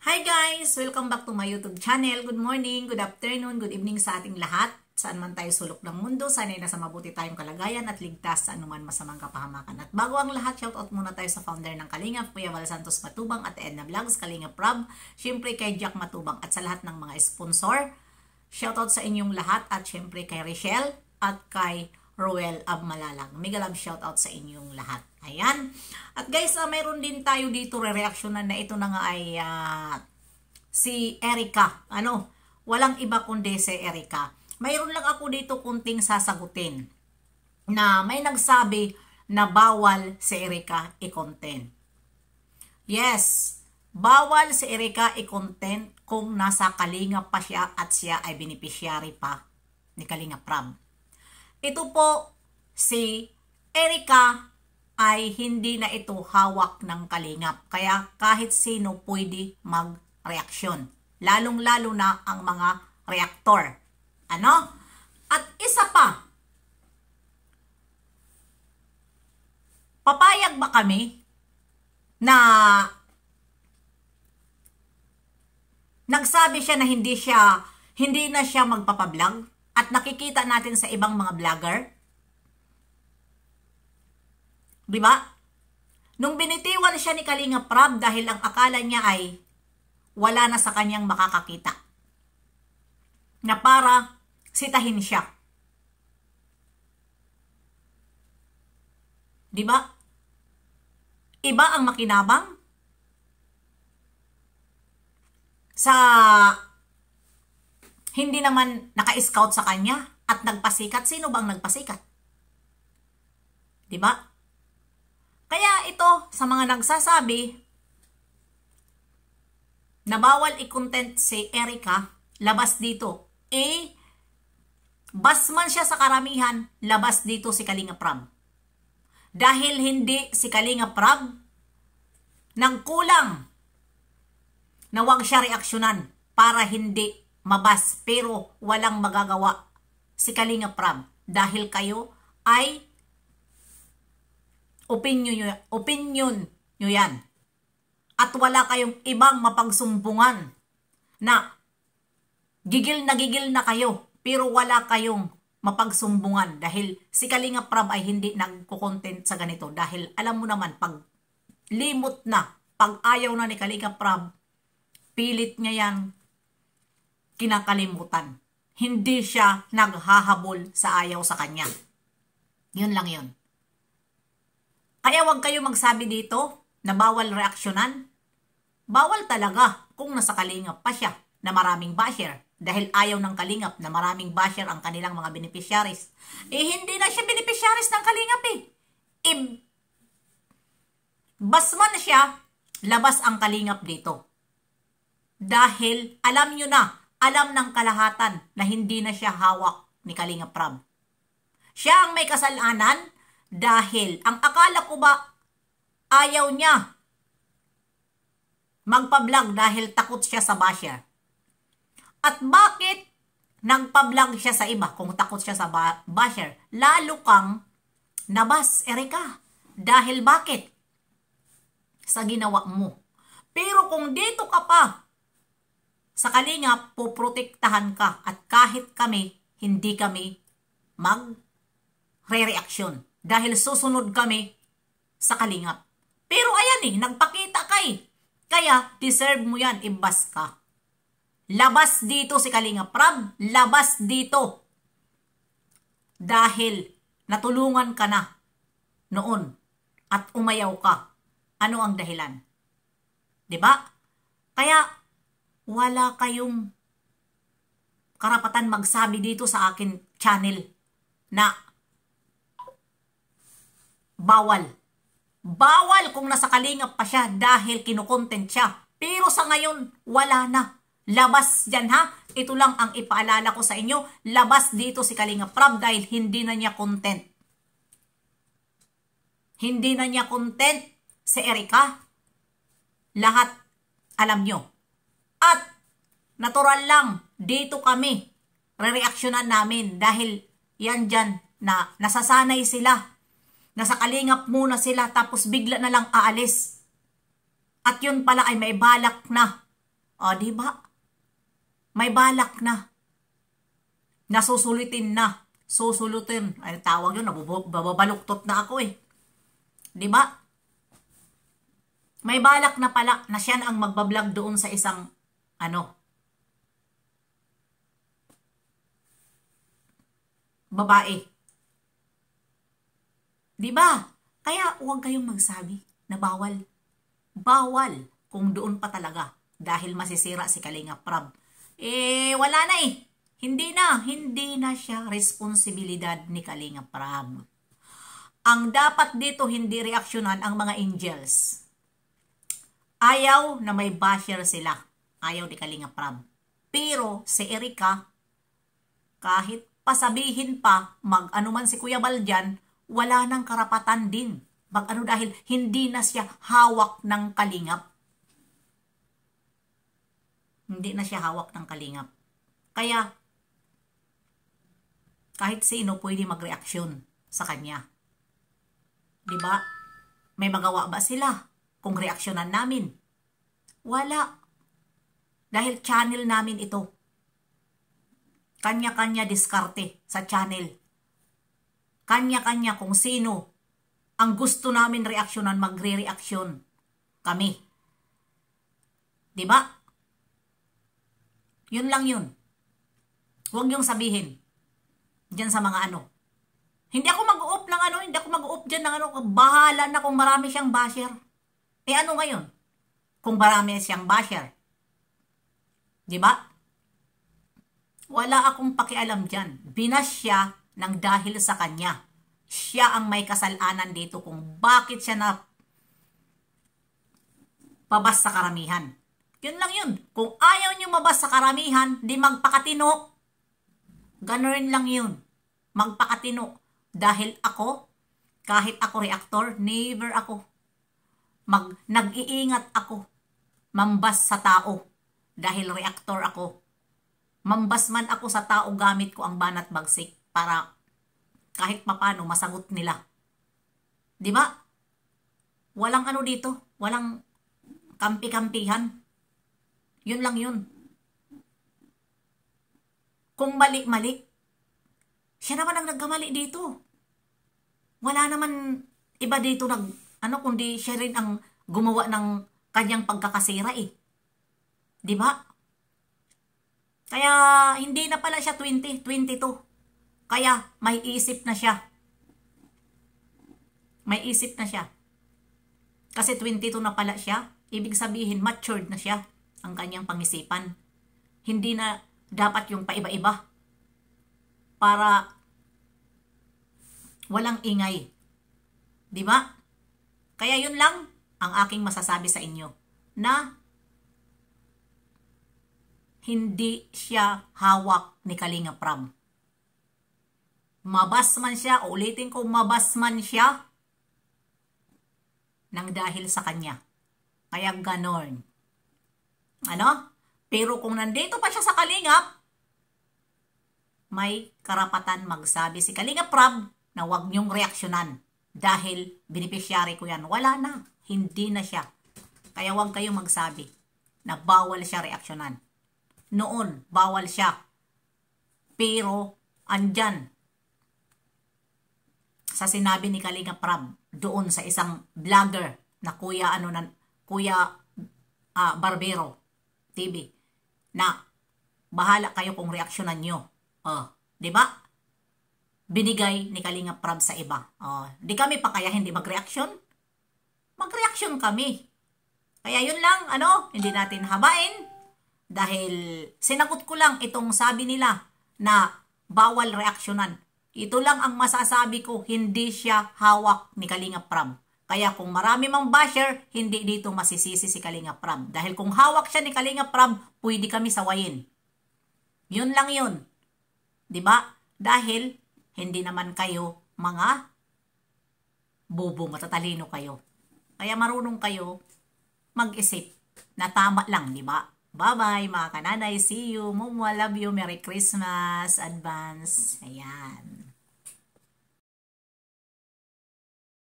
Hi guys! Welcome back to my YouTube channel. Good morning, good afternoon, good evening sa ating lahat. Saan man tayo sulok ng mundo, sana'y nasa mabuti tayong kalagayan at ligtas sa anuman masamang kapahamakan. At bago ang lahat, shoutout muna tayo sa founder ng Kalingap, Kuya Val Santos Matubang at Edna Vlogs, Kalingap Rob, syempre kay Jack Matubang at sa lahat ng mga sponsor. Shoutout sa inyong lahat at syempre kay Richelle at kay Roel Abmalalang. Mega love shoutout sa inyong lahat. Ayan. At guys, mayroon din tayo dito re-reactionan na ito na nga ay si Erica. Walang iba kundi si Erica. Mayroon lang ako dito kunting sasagutin na may nagsabi na bawal si Erica i-content. Yes, bawal si Erica i-content kung nasa Kalingap pa siya at siya ay beneficiary pa ni Kalingap Rob. Ito po si Erica ay hindi na ito hawak ng Kalingap. Kaya kahit sino pwede mag-reaksyon. Lalong-lalo na ang mga reaktor. At isa pa, papayag ba kami na nagsabi siya na hindi na siya magpapablog at nakikita natin sa ibang mga vlogger? Diba? Nung binitiwan siya ni Kalingap Rob dahil ang akala niya ay wala na sa kanyang makakakita. Na para sitahin siya. Diba? Iba ang makinabang sa hindi naman naka-scout sa kanya at nagpasikat. Sino bang nagpasikat? Diba? Kaya ito, sa mga nagsasabi na bawal i-content si Erica, labas dito. Basman siya sa karamihan, labas dito si Kalingap Rob. Dahil hindi si Kalingap Rob nang kulang na wag siya reaksyonan para hindi mabas, pero walang magagawa si Kalingap Rob dahil kayo ay opinion nyo yan. At wala kayong ibang mapagsumbungan na gigil na kayo pero wala kayong mapagsumbungan dahil si Kalingap Rob ay hindi nagko-content sa ganito dahil alam mo naman pag limot na, pag ayaw na ni Kalingap Rob, pilit niya yan kinakalimutan. Hindi siya naghahabol sa ayaw sa kanya. Yun lang yun. Kaya wag kayo magsabi dito na bawal reaksyonan. Bawal talaga kung nasa Kalingap pa siya na maraming basher. Dahil ayaw ng Kalingap na maraming basher ang kanilang mga beneficiaries. Hindi na siya beneficiaries ng Kalingap basman siya, labas ang Kalingap dito. Dahil alam nyo na, alam ng kalahatan na hindi na siya hawak ni Kalingap Rob. Siya ang may kasalanan dahil ang akala ko ba ayaw niya magpa-vlog dahil takot siya sa basher. At bakit nagpa-vlog siya sa iba kung takot siya sa basher? Lalo kang nabas, Erica. Dahil bakit? Sa ginawa mo. Pero kung dito ka pa sa Kalingap, poprotektahan ka at kahit kami, hindi kami mag-re-reaksyon dahil susunod kami sa Kalingap. Pero ayan nagpakita kaya deserve mo yan, ibas ka. Labas dito si Kalingap Rob, labas dito. Dahil natulungan ka na noon at umayaw ka. Ano ang dahilan? 'Di ba? Kaya wala kayong karapatan magsabi dito sa akin channel na bawal. Bawal kung nasa Kalingap pa siya dahil kinukontent siya. Pero sa ngayon, wala na. Labas dyan ha. Ito lang ang ipaalala ko sa inyo. Labas dito si Kalingap Rob dahil hindi na niya content. Hindi na niya content si Erica. Lahat alam nyo. At natural lang, dito kami re-reaksyonan namin dahil yan dyan na nasasanay sila. Nasa Kalingap muna sila tapos bigla na lang aalis. At yun pala ay may balak na O, di ba? May balak na. Nasusulitin na. Susulutin. Ay, tawag yun, nababaluktot na ako eh. Di ba? May balak na pala na siya ang magbablog doon sa isang, babae. Di ba? Kaya huwag kayong magsabi na bawal. Bawal kung doon pa talaga dahil masisira si Kalinga Prab. Wala na eh. Hindi na siya responsibilidad ni Kalinga Prab. Ang dapat dito hindi reaksyonan ang mga angels. Ayaw na may basher sila. Ayaw ni Kalinga Prab. Pero si Erica, kahit pasabihin pa, mag-ano man si Kuya Bal dyan, wala nang karapatan din. Mag-ano dahil hindi na siya hawak ng kalingap. Hindi na siya hawak ng kalingap. Kaya, kahit sino pwede mag-reaksyon sa kanya. Diba? May magawa ba sila kung reaksyonan namin? Wala. Dahil channel namin ito. Kanya-kanya diskarte sa channel. Kanya-kanya kung sino ang gusto namin reaksyonan, magre-reaksyon kami. Diba? Yun lang yun. Huwag yung sabihin dyan sa mga Hindi ako mag-uop ng hindi ako mag-uop dyan ng bahala na kung marami siyang basher. Ano ngayon? Kung marami siyang basher. Diba? Wala akong pakialam dyan. Binas siya ng dahil sa kanya. Siya ang may kasalanan dito kung bakit siya na pabas sa karamihan. Yun lang yun. Kung ayaw niyo mabas sa karamihan, di magpakatino. Ganoon lang yun. Magpakatino. Dahil ako, kahit ako reactor, never ako. Nag-iingat ako. Mambas sa tao. Dahil reactor ako. Mambas man ako sa tao gamit ko ang banat bagsik para kahit papano masagot nila. Di ba? Walang dito. Walang kampi-kampihan. Yun lang yun. Kung mali-mali, siya naman ang nagkamali dito. Wala naman iba dito kundi siya rin ang gumawa ng kanyang pagkakasira eh. Di ba? Kaya hindi na pala siya 22. Kaya may isip na siya. May isip na siya. Kasi 22 na pala siya. Ibig sabihin matured na siya ang kanyang pangisipan. Hindi na dapat yung paiba-iba. Para walang ingay. Di ba? Kaya yun lang ang aking masasabi sa inyo. Na hindi siya hawak ni Kalinga Prab. Mabas man siya, ulitin ko, mabas man siya nang dahil sa kanya. Kaya ganon. Pero kung nandito pa siya sa Kalingap, may karapatan magsabi si Kalinga Prab na huwag niyong reaksyonan. Dahil beneficiary ko yan. Wala na. Hindi na siya. Kaya huwag kayong magsabi na bawal siya reaksyonan. Noon, bawal siya. Pero, andyan, sa sinabi ni Kalinga Prab, doon sa isang vlogger na Kuya Barbero TV, na bahala kayo kung reaksyonan nyo. Di ba? Binigay ni Kalinga Prab sa iba. Di kami pa kaya hindi mag-reaksyon? Mag-reaksyon kami. Kaya yun lang, hindi natin habain. Dahil sinagot ko lang itong sabi nila na bawal reaksyonan. Ito lang ang masasabi ko, hindi siya hawak ni Kalinga Prab. Kaya kung marami mang basher, hindi dito masisisi si Kalinga Prab. Dahil kung hawak siya ni Kalinga Prab, pwede kami sawayin. Yun lang yun. Diba? Dahil hindi naman kayo mga bobo, matatalino kayo. Kaya marunong kayo mag-isip na tama lang, diba? Bye-bye mga kananay. See you. Mumwa, love you. Merry Christmas. Advance. Ayan.